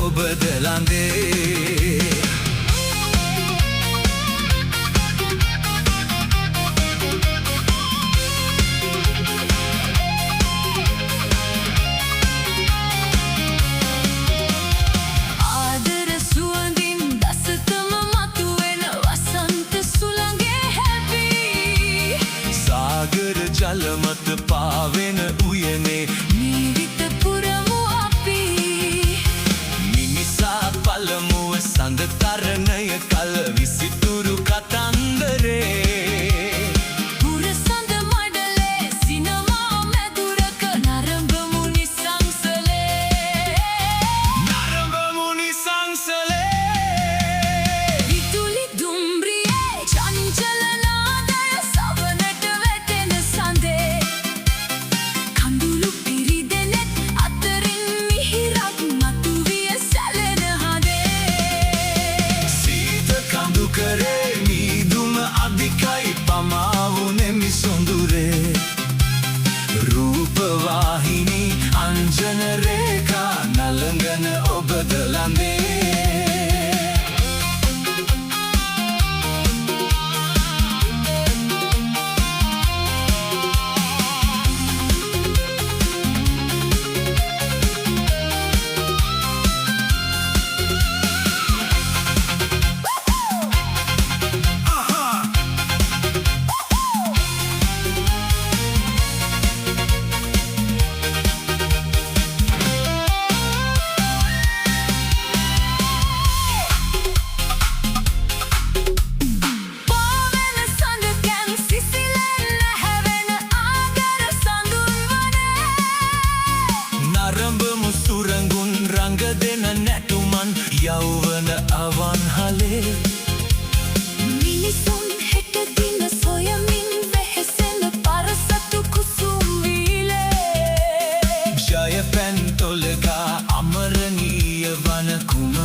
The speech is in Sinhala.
ඔබද ළඟේ ආදර සුවඳින් දසතම මතුවෙන වසන්ත සුළඟේ හැපි සාගර ජල මත පාවෙන උයනේ ජීවිත පුරමු අපි මිනිසා පළමුව සඳ තරණය කල විසිතුරු කතන්දරේ පුරසඳ මඩලේ සිනමා මැදුරක නරඹමු නිසංසලේ නරඹමු නිසංසලේ විදුලි දුම්රියේ චංචල නාදය සවනට වැටෙන සඳේ කඳුළු පිරිදෙනෙත් අතරින් මිහිරක් මතුවිය සැලෙන හදේ සීත කඳු කරේ මීදුම අධිකයි පමාවුනේ මිසොඳුරේ රූපවාහිනී අංජන රේඛා නලංගන ඔබද ළඟේ පාවෙන සඳකැන් සිසිලෙන් හැවෙන ආදර සඳුන් වනේ නරඹමු සුරඟුන් රඟ දෙන නැටුමන් යෞවන අවන්හලේ මිනිසුන් හෙට දින සොයමින් වෙහෙසෙන පරසතු කුසුම් වීලේ ජය පැන්තොලගා අමරණීය වන කුම